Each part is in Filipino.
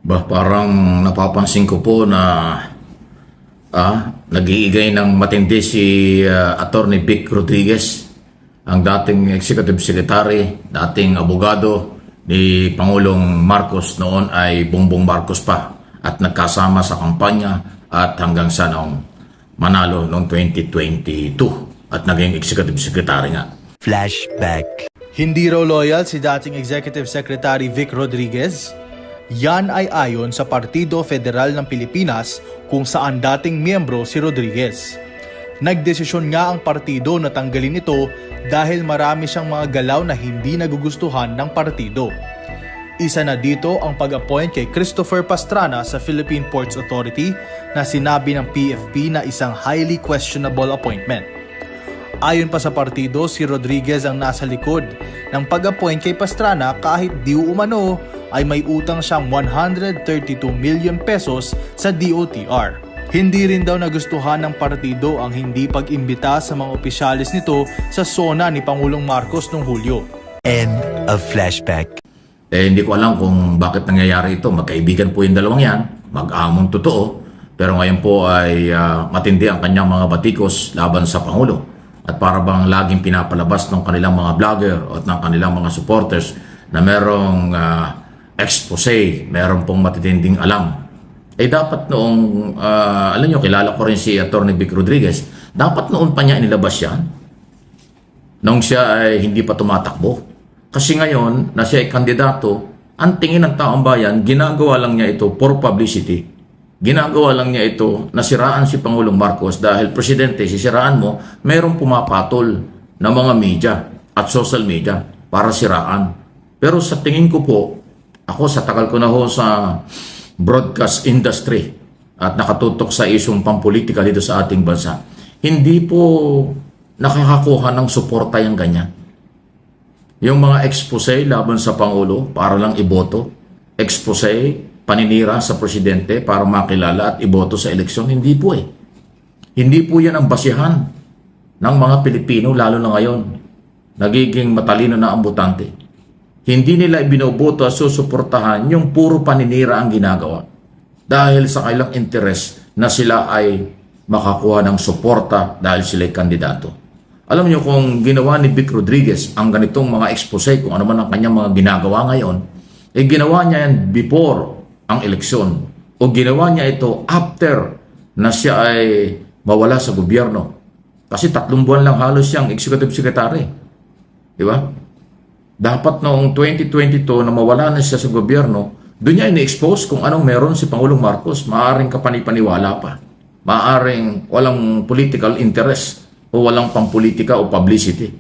Parang napapansin ko po na nag-iigay ng matindi si Attorney Vic Rodriguez, ang dating Executive Secretary, dating abogado ni Pangulong Marcos noon ay Bongbong Marcos pa, at nagkasama sa kampanya at hanggang sa noong manalo noong 2022 at naging Executive Secretary nga. Flashback. Hindi raw loyal si dating Executive Secretary Vic Rodriguez? Yan ay ayon sa Partido Federal ng Pilipinas kung saan dating miyembro si Rodriguez. Nagdesisyon nga ang partido na tanggalin ito dahil marami siyang mga galaw na hindi nagugustuhan ng partido. Isa na dito ang pag-appoint kay Christopher Pastrana sa Philippine Ports Authority na sinabi ng PFP na isang highly questionable appointment. Ayon pa sa partido, si Rodriguez ang nasa likod ng pag-appoint kay Pastrana kahit di umano ay may utang siyang 132 million pesos sa DOTR. Hindi rin daw nagustuhan ng partido ang hindi pag-imbita sa mga opisyalis nito sa SONA ni Pangulong Marcos noong Hulyo. End of flashback. Hindi ko alam kung bakit nangyayari ito. Magkaibigan po yung dalawang yan, mag-among totoo, pero ngayon po ay matindi ang kanyang mga batikos laban sa Pangulo. At para bang laging pinapalabas ng kanilang mga vlogger at ng kanilang mga supporters na merong expose, meron pong matitinding alam. Dapat noong, alam nyo, kilala ko rin si Atty. Vic Rodriguez, dapat noon pa niya inilabas yan nung siya ay hindi pa tumatakbo. Kasi ngayon na siya ay kandidato, ang tingin ng taong bayan, ginagawa lang niya ito for publicity. Ginagawa lang niya ito, nasiraan si Pangulong Marcos dahil presidente, sisiraan mo, mayroong pumapatol ng mga media at social media para siraan. Pero sa tingin ko po, ako sa tagal ko na ho sa broadcast industry at nakatutok sa isyong pampolitika dito sa ating bansa, hindi po nakakakuha ng suporta yung ganyan. Yung mga expose laban sa Pangulo para lang iboto, expose, paninira sa presidente para makilala at iboto sa eleksyon, hindi po Hindi po yan ang basihan ng mga Pilipino, lalo na ngayon. Nagiging matalino na ang botante. Hindi nila ibinoboto at susuportahan yung puro paninira ang ginagawa. Dahil sa kailang interes na sila ay makakuha ng suporta dahil sila'y kandidato. Alam niyo kung ginawa ni Vic Rodriguez ang ganitong mga expose, kung ano man ang kanyang mga ginagawa ngayon, ginawa niya yan before ang eleksyon o ginawa niya ito after na siya ay mawala sa gobyerno. Kasi 3 buwan lang halos siyang executive secretary. Di ba? Dapat noong 2022 na mawala na siya sa gobyerno, doon niya ini-expose kung anong meron si Pangulong Marcos. Maaring kapanipaniwala pa. Maaring walang political interest o walang pampolitika o publicity.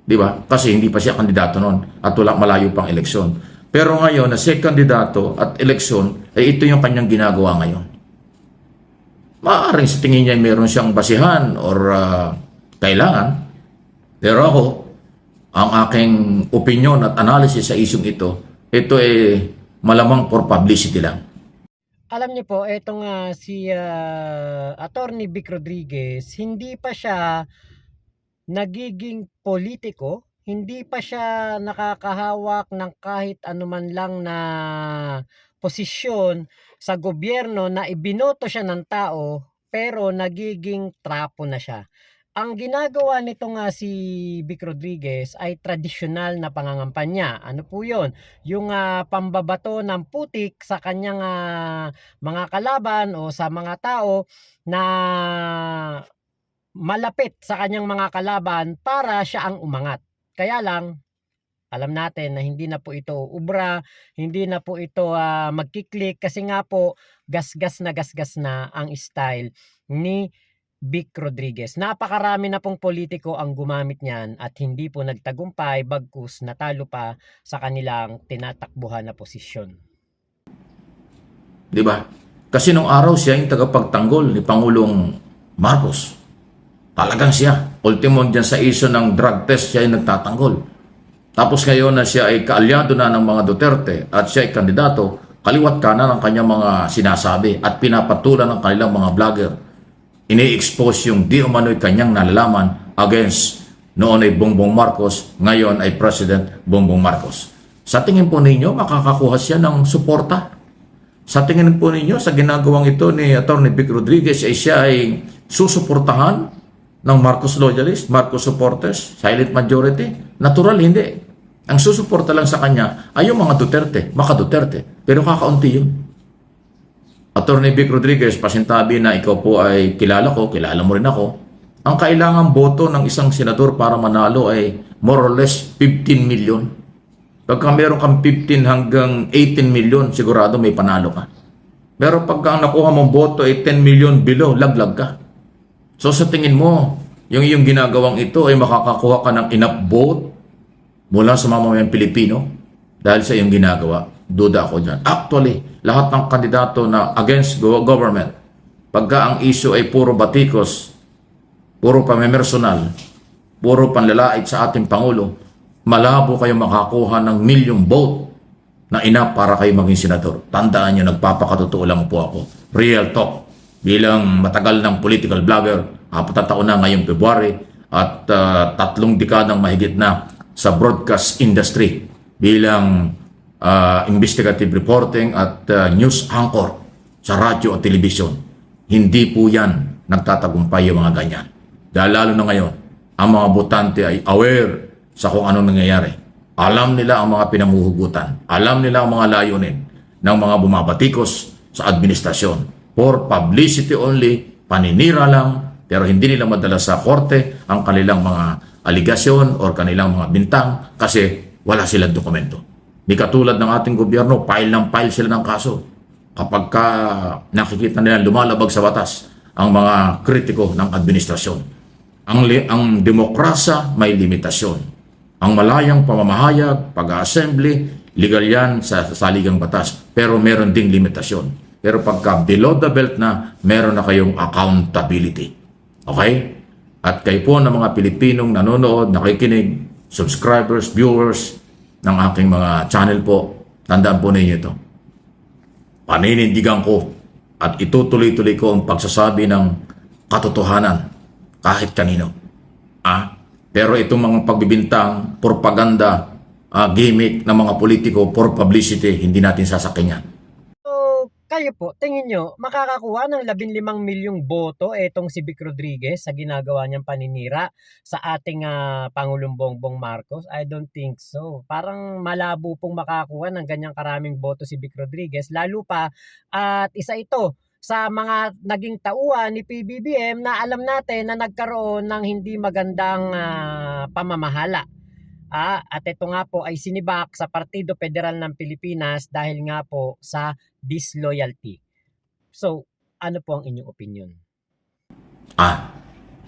Di ba? Kasi hindi pa siya kandidato noon at wala, malayo pang eleksyon. Pero ngayon, na siya kandidato at eleksyon, ito yung kanyang ginagawa ngayon. Maaaring sa tingin niya meron siyang basihan or kailangan. Pero ako, ang aking opinion at analysis sa isyong ito malamang for publicity lang. Alam niyo po, etong si Attorney Vic Rodriguez, hindi pa siya nagiging politiko, hindi pa siya nakakahawak ng kahit anuman lang na posisyon sa gobyerno na ibinoto siya ng tao pero nagiging trapo na siya. Ang ginagawa nito nga si Vic Rodriguez ay tradisyonal na pangangampanya. Ano po yun? Yung pambabato ng putik sa kanyang mga kalaban o sa mga tao na malapit sa kanyang mga kalaban para siya ang umangat. Kaya lang, alam natin na hindi na po ito ubra, hindi na po ito magkiklik kasi nga po gasgas na ang style ni Vic Rodriguez. Napakarami na pong politiko ang gumamit niyan at hindi po nagtagumpay bagkus natalo pa sa kanilang tinatakbuhan na posisyon. Di ba? Kasi nung araw siya yung tagapagtanggol ni Pangulong Marcos. Talagang siya. Ultimo dyan sa issue ng drug test, siya ay nagtatanggol. Tapos ngayon na siya ay kaalyado na ng mga Duterte at siya ay kandidato, kaliwat kanan ang kanyang mga sinasabi at pinapatulan ng kanilang mga vlogger. Ini-expose yung di umano'y kanyang nalalaman against noon ay Bongbong Marcos, ngayon ay President Bongbong Marcos. Sa tingin po ninyo, makakakuha siya ng suporta Sa tingin po ninyo, sa ginagawang ito ni Atty. Vic Rodriguez, ay siya ay susuportahan ng Marcos loyalist, Marcos supporters, silent majority? Natural, hindi. Ang susuporta lang sa kanya ay yung mga Duterte, maka Duterte. Pero kakaunti yun. Atty. Vic Rodriguez, pasintabi na ikaw po ay kilala ko, kilala mo rin ako. Ang kailangang boto ng isang senador para manalo ay more or less 15 million. Pagka meron kang 15 hanggang 18 million, sigurado may panalo ka. Pero pagka ang nakuha mong boto ay 10 million below, laglag ka. So sa tingin mo, yung iyong ginagawang ito ay makakakuha ka ng enough vote mula sa mamamayang Pilipino dahil sa iyong ginagawa? Duda ako dyan. Actually, lahat ng kandidato na against government, pagka ang issue ay puro batikos, puro pamimersonal, puro panlalait sa ating Pangulo, malabo kayo makakuha ng milyong vote na enough para kayo maging senador. Tandaan nyo, nagpapakatotoo lang po ako. Real talk. Bilang matagal ng political blogger, 4 taon na ngayong February, at 3 dekadang mahigit na sa broadcast industry bilang investigative reporting at news anchor sa radyo at television. Hindi po yan nagtatagumpay yung mga ganyan. Dahil lalo na ngayon, ang mga botante ay aware sa kung anong nangyayari. Alam nila ang mga pinamuhugutan. Alam nila ang mga layunin ng mga bumabatikos sa administrasyon. For publicity only, paninira lang, pero hindi nila madala sa korte ang kanilang mga aligasyon o kanilang mga bintang kasi wala silang dokumento. Di katulad ng ating gobyerno, file ng file sila ng kaso. Kapag nakikita nila lumalabag sa batas ang mga kritiko ng administrasyon. Ang demokrasya may limitasyon. Ang malayang pamamahayag, pag-assembly, legal yan sa saligang batas. Pero meron ding limitasyon. Pero pagka below the belt na, meron na kayong accountability. Okay? At kayo po ng mga Pilipinong nanonood, nakikinig, subscribers, viewers ng aking mga channel po, tandaan po ninyo ito. Paninindigan ko at itutuloy-tuloy ko ang pagsasabi ng katotohanan kahit kanino. Pero itong mga pagbibintang, propaganda, gimmick ng mga politiko for publicity, hindi natin sasakyan yan. So, kayo po, tingin nyo, makakakuha ng 15 milyong boto etong si Vic Rodriguez sa ginagawa niyang paninira sa ating Pangulong Bongbong Marcos? I don't think so. Parang malabo pong makakuha ng ganyang karaming boto si Vic Rodriguez, lalo pa at isa ito sa mga naging tauhan ni PBBM na alam natin na nagkaroon ng hindi magandang pamamahala. At ito nga po ay sinibak sa Partido Federal ng Pilipinas dahil nga po sa disloyalty. So, ano po ang inyong opinion?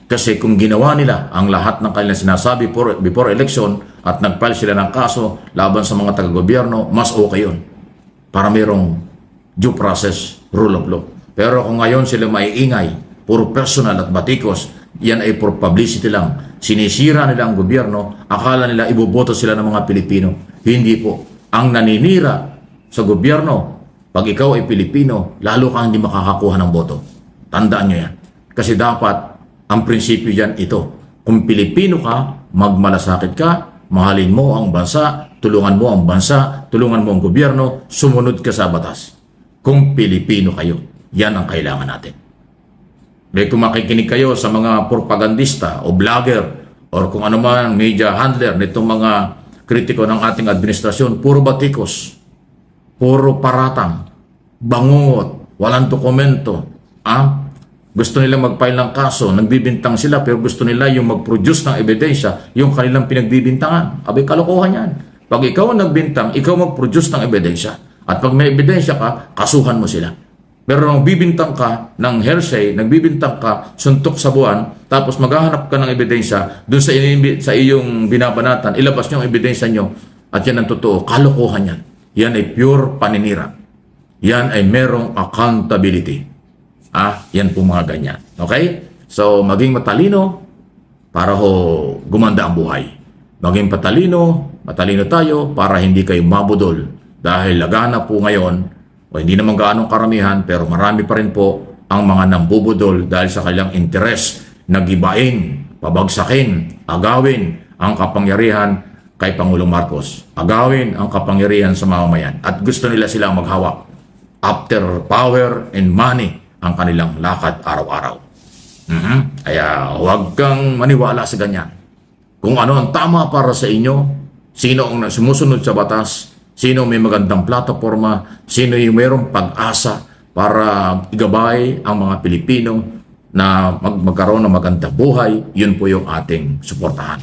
Kasi kung ginawa nila ang lahat ng kanilang sinasabi before election at nagfile sila ng kaso laban sa mga taga-gobyerno, mas okay yun. Para mayroong due process, rule of law. Pero kung ngayon sila maiingay, puro personal at batikos, yan ay for publicity lang. Sinisira nila ang gobyerno, akala nila iboboto sila ng mga Pilipino. Hindi po. Ang naninira sa gobyerno, pag ikaw ay Pilipino, lalo kang hindi makakakuha ng boto. Tandaan nyo yan. Kasi dapat, ang prinsipyo dyan ito. Kung Pilipino ka, magmalasakit ka, mahalin mo ang bansa, tulungan mo ang bansa, tulungan mo ang gobyerno, sumunod ka sa batas. Kung Pilipino kayo, yan ang kailangan natin. Dahil kung makikinig kayo sa mga propagandista o vlogger o kung ano man media handler nitong mga kritiko ng ating administrasyon, puro batikos, puro paratang, bangungot, walang dokumento. Gusto nilang mag-file ng kaso, nagbibintang sila pero gusto nila yung mag-produce ng ebidensya, yung kanilang pinagbibintangan. Abay, kalokohan yan. Pag ikaw ang nagbintang, ikaw mag-produce ng ebidensya. At pag may ebidensya ka, kasuhan mo sila. Pero nagbibintang ka ng hearsay, nagbibintang ka suntok sa buwan, tapos maghahanap ka ng ebidensya doon sa iyong binabanatan, ilabas niyo ang ebidensya niyo at yan ang totoo, kalokohan yan. Yan ay pure paninira. Yan ay merong accountability. Yan po mga ganyan. Okay? So, maging matalino para gumanda ang buhay. Maging matalino tayo para hindi kayo mabudol. Dahil lagana po ngayon, o hindi naman gaanong karamihan, pero marami pa rin po ang mga nambubudol dahil sa kanilang interes na gibain, pabagsakin, agawin ang kapangyarihan kay Pangulong Marcos. Agawin ang kapangyarihan sa mamamayan. At gusto nila silang maghawak. after power and money ang kanilang lakad araw-araw. Kaya huwag kang maniwala sa ganyan. Kung ano ang tama para sa inyo, sino ang sumusunod sa batas, sino may magandang plataforma, sino yung mayroong pag-asa para igabay ang mga Pilipino na magkaroon ng magandang buhay, yun po yung ating suportahan.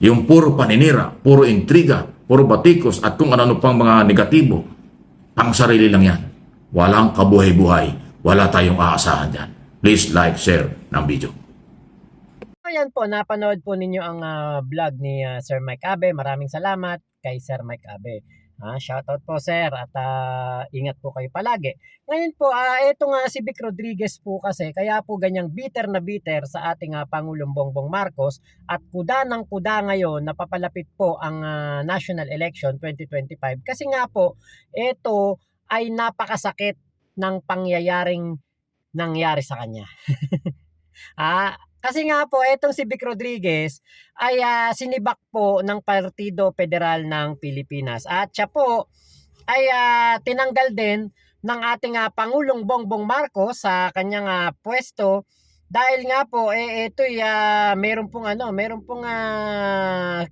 Yung puro paninira, puro intriga, puro batikos at kung ano pang mga negatibo, pang sarili lang yan. Walang kabuhay-buhay, wala tayong aasahan dyan. Please like, share ng video. Ayan po, napanood po ninyo ang vlog ni Sir Mike Abe. Maraming salamat kay Sir Mike Abe. Shoutout po sir at ingat po kayo palagi. Ngayon po, eto nga si Vic Rodriguez po kasi kaya po ganyang bitter na bitter sa ating Pangulong Bongbong Marcos at kuda ng kuda ngayon na papalapit po ang national election 2025 kasi nga po eto ay napakasakit ng pangyayaring nangyari sa kanya. Kasi nga po, etong si Vic Rodriguez ay sinibak po ng Partido Federal ng Pilipinas. At siya po ay tinanggal din ng ating Pangulong Bongbong Marcos sa kanyang pwesto dahil nga po ito'y meron pong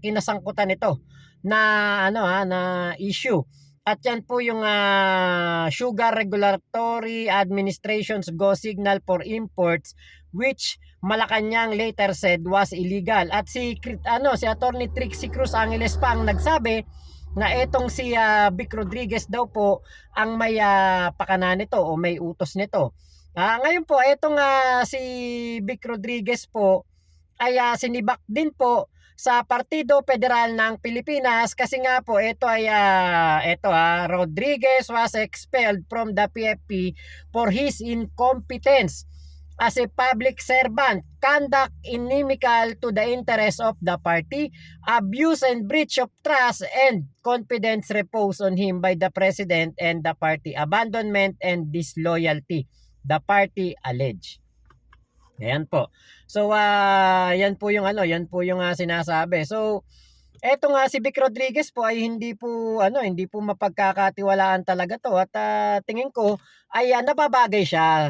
kinasangkutan ito na na issue. At yan po yung Sugar Regulatory Administration's Go Signal for Imports which Malacanang later said was illegal. At si Attorney Trixie Cruz Angeles pa ang nagsabi na etong si Vic Rodriguez daw po ang may pakana nito o may utos nito. Ngayon po etong si Vic Rodriguez po ay sinibak din po sa Partido Federal ng Pilipinas kasi nga po ito ay Rodriguez was expelled from the PFP for his incompetence as a public servant, conduct inimical to the interest of the party, abuse and breach of trust and confidence reposed on him by the president and the party, abandonment and disloyalty, the party allege. Ayan po. So yan po yung sinasabi. So eto nga si Vic Rodriguez po ay hindi po mapagkakatiwalaan talaga to at tingin ko ay nababagay siya.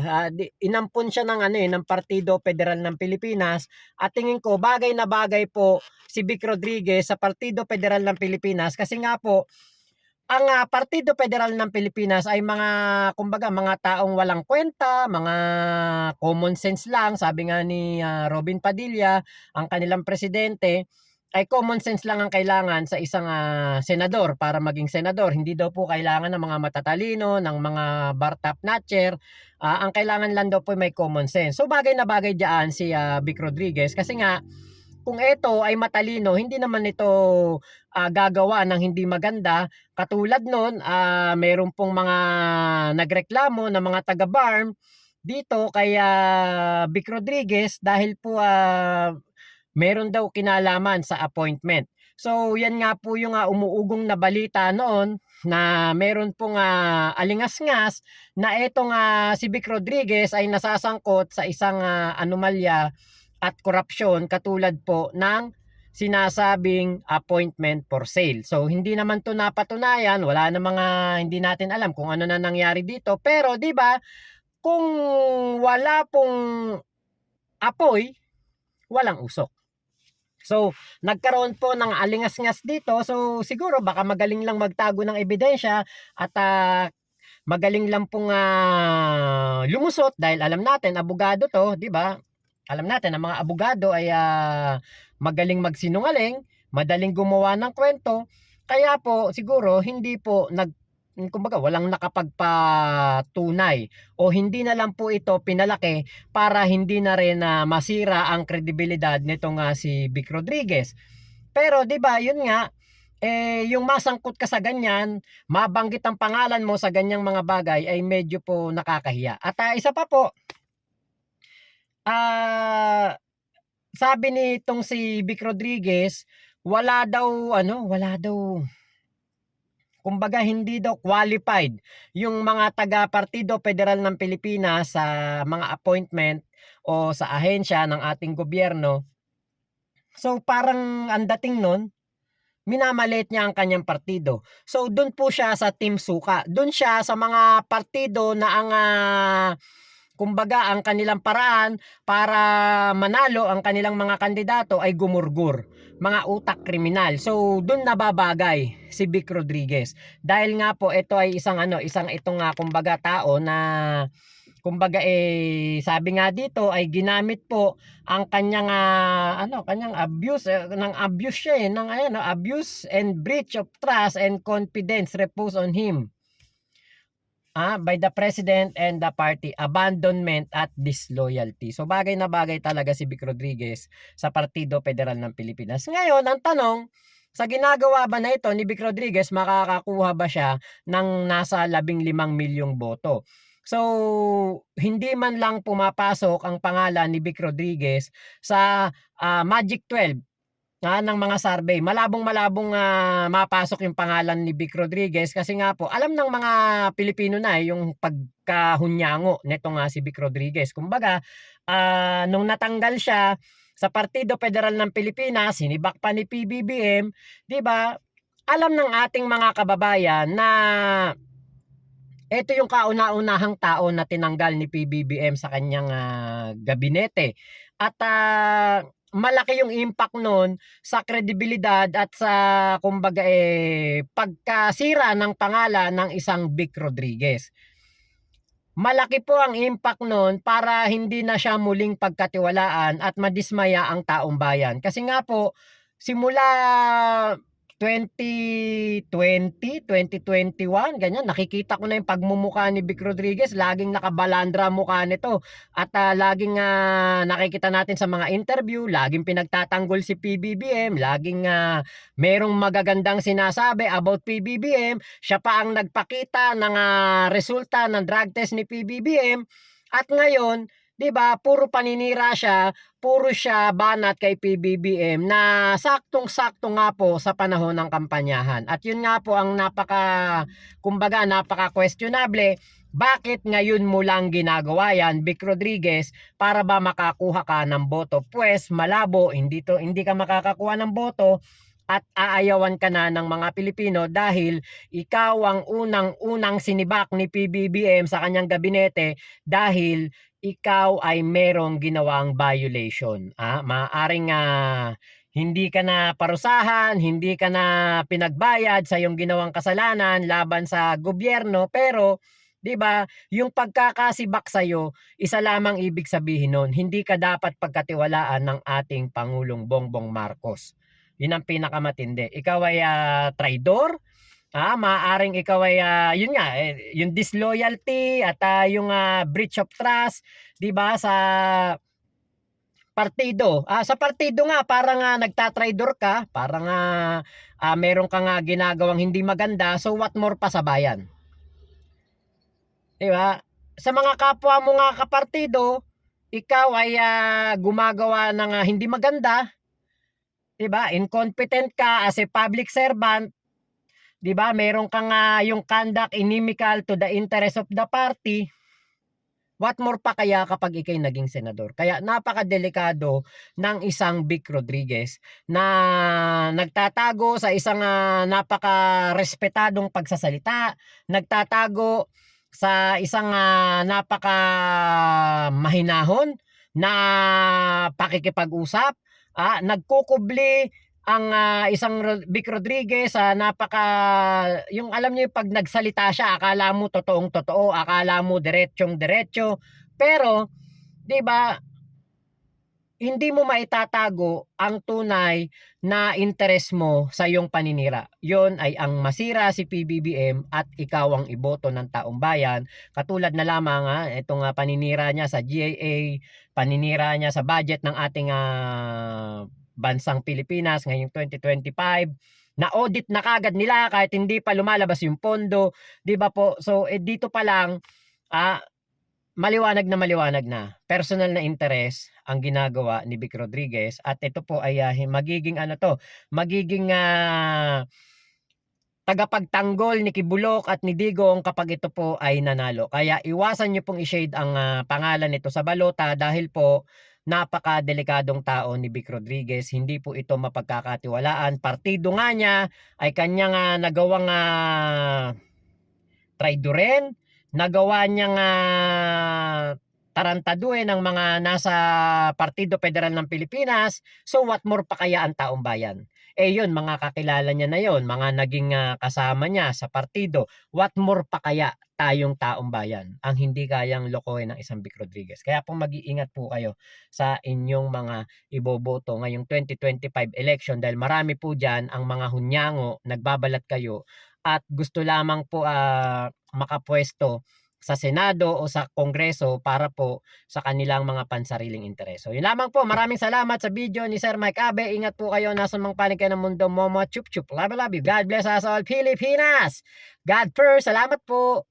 Inampun siya ng Partido Federal ng Pilipinas at tingin ko bagay na bagay po si Vic Rodriguez sa Partido Federal ng Pilipinas kasi nga po ang Partido Federal ng Pilipinas ay mga taong walang kwenta, mga common sense lang, sabi nga ni Robin Padilla, ang kanilang presidente, ay common sense lang ang kailangan sa isang senador para maging senador. Hindi daw po kailangan ng mga matatalino, ng mga bar top notcher. Ang kailangan lang daw po may common sense. So bagay na bagay diyan si Vic Rodriguez kasi nga kung ito ay matalino, hindi naman ito gagawa ng hindi maganda. Katulad nun, mayroon pong mga nagreklamo na mga taga-BARM dito kay Vic Rodriguez dahil po meron daw kinalaman sa appointment. So yan nga po yung umuugong na balita noon na meron pong alingas-ngas na etong si Vic Rodriguez ay nasasangkot sa isang anomalya at korupsyon katulad po ng sinasabing appointment for sale. So hindi naman to napatunayan, wala na hindi natin alam kung ano na nangyari dito. Pero 'di ba, kung wala pong apoy, walang usok. So, nagkaroon po ng alingas-ngas dito. So, siguro baka magaling lang magtago ng ebidensya at magaling lang pong lumusot dahil alam natin, abogado to, di ba? Alam natin, ang mga abogado ay magaling magsinungaling, madaling gumawa ng kwento. Kaya po, siguro, hindi po walang nakapagpatunay o hindi na lang po ito pinalaki para hindi na rin masira ang kredibilidad nitong si Vic Rodriguez. Pero 'di ba, yun nga yung masangkot ka sa ganyan, mabanggit ang pangalan mo sa ganyang mga bagay ay medyo po nakakahiya. At isa pa po, sabi nitong si Vic Rodriguez, wala daw kumbaga hindi daw qualified yung mga taga Partido Federal ng Pilipinas sa mga appointment o sa ahensya ng ating gobyerno. So parang ang dating nun, minamalit niya ang kanyang partido. So doon po siya sa Team Suka. Doon siya sa mga partido na ang kumbaga ang kanilang paraan para manalo ang kanilang mga kandidato ay gumurgur, mga utak kriminal. So doon nababagay si Vic Rodriguez. Dahil nga po ito ay isang itong kumbaga tao na kumbaga sabi nga dito ay ginamit po ang kanyang kanyang abuse ng abuse siya ng abuse and breach of trust and confidence reposed on him by the president and the party, abandonment at disloyalty. So bagay na bagay talaga si Vic Rodriguez sa Partido Federal ng Pilipinas. Ngayon, ang tanong, sa ginagawa ba na ito ni Vic Rodriguez, makakakuha ba siya ng nasa 15 milyong boto? So, hindi man lang pumapasok ang pangalan ni Vic Rodriguez sa Magic 12 ng mga survey. Malabong-malabong mapasok yung pangalan ni Vic Rodriguez kasi nga po, alam ng mga Pilipino na yung pagkahunyango netong si Vic Rodriguez. Kumbaga, nung natanggal siya sa Partido Federal ng Pilipinas, sinibak pa ni PBBM, 'di ba? Alam ng ating mga kababayan na ito yung kauna-unahang tao na tinanggal ni PBBM sa kanyang gabinete. At malaki yung impact nun sa kredibilidad at sa kumbaga pagkasira ng pangalan ng isang Vic Rodriguez. Malaki po ang impact nun para hindi na siya muling pagkatiwalaan at madismaya ang taong bayan. Kasi nga po, simula 2020, 2021, ganyan, nakikita ko na yung pagmumukha ni Vic Rodriguez, laging nakabalandra mukha nito. At laging nakikita natin sa mga interview, laging pinagtatanggol si PBBM, laging merong magagandang sinasabi about PBBM. Siya pa ang nagpakita ng resulta ng drug test ni PBBM. At ngayon, 'di ba, puro paninira siya, puro siya banat kay PBBM na saktong-sakto nga po sa panahon ng kampanyahan. At yun nga po ang napaka-questionable. Bakit ngayon mo lang ginagawa yan, Vic Rodriguez, para ba makakuha ka ng boto? Pues malabo, hindi ka makakakuha ng boto at aayawan ka na ng mga Pilipino dahil ikaw ang unang sinibak ni PBBM sa kanyang gabinete dahil ikaw ay merong ginawang violation. Maaring hindi ka na parusahan, hindi ka na pinagbayad sa iyong ginawang kasalanan laban sa gobyerno, pero 'di ba, yung pagkakasibak sa iyo, isa lamang ibig sabihin nun, hindi ka dapat pagkatiwalaan ng ating Pangulong Bongbong Marcos. Yun ang pinakamatindi. Ikaw ay traidor. Maaaring ikaw ay yun nga yung disloyalty at yung breach of trust, 'di ba, sa partido. Sa partido nga parang nagtatraidor ka, parang meron kang ginagawang hindi maganda, so what more pa sa bayan? 'Di ba? Sa mga kapwa mo nga kapartido, ikaw ay gumagawa ng hindi maganda, 'di ba? Incompetent ka as a public servant. 'Di ba? Meron kang yung conduct inimical to the interest of the party. What more pa kaya kapag ikay naging senador? Kaya napakadelikado ng isang Vic Rodriguez na nagtatago sa isang napaka-respetadong pagsasalita, nagtatago sa isang napaka-mahinahon na pakikipag-usap, nagkukubli ang isang Vic Rodriguez yung alam niyo yung pag nagsalita siya akala mo totoong totoo, akala mo diretsong diretso, pero 'di ba hindi mo maitatago ang tunay na interes mo sa iyong paninira. Yon ay ang masira si PBBM at ikaw ang iboto ng taong bayan. Katulad na lamang itong paninira niya sa GIA, paninira niya sa budget ng ating bansang Pilipinas ngayong 2025. Na-audit na kagad nila kahit hindi pa lumalabas yung pondo. 'Di ba po? So dito pa lang maliwanag na personal na interes ang ginagawa ni Vic Rodriguez at ito po ay magiging magiging tagapagtanggol ni Kibulok at ni Digong kapag ito po ay nanalo. Kaya iwasan nyo pong i-shade ang pangalan nito sa balota dahil po napaka-delikadong tao ni Vic Rodriguez. Hindi po ito mapagkakatiwalaan. Partido nga niya ay kanyang nagawang traidoren, nagawa niyang tarantaduhin ng mga nasa Partido Federal ng Pilipinas. So what more pa kaya ang taong bayan? Yun, mga kakilala niya na yun, mga naging kasama niya sa partido. What more pa kaya tayong taong bayan ang hindi kayang lokohin ng isang Vic Rodriguez? Kaya po mag-iingat po kayo sa inyong mga iboboto ngayong 2025 election dahil marami po dyan ang mga hunyango, nagbabalat kayo at gusto lamang po makapwesto sa Senado o sa Kongreso para po sa kanilang mga pansariling interes. So yun lamang po. Maraming salamat sa video ni Sir Mike Abe. Ingat po kayo. Nasa mang panig kayo ng mundo. Momo chup chup. Love you. God bless us all. Pilipinas. God first. Salamat po.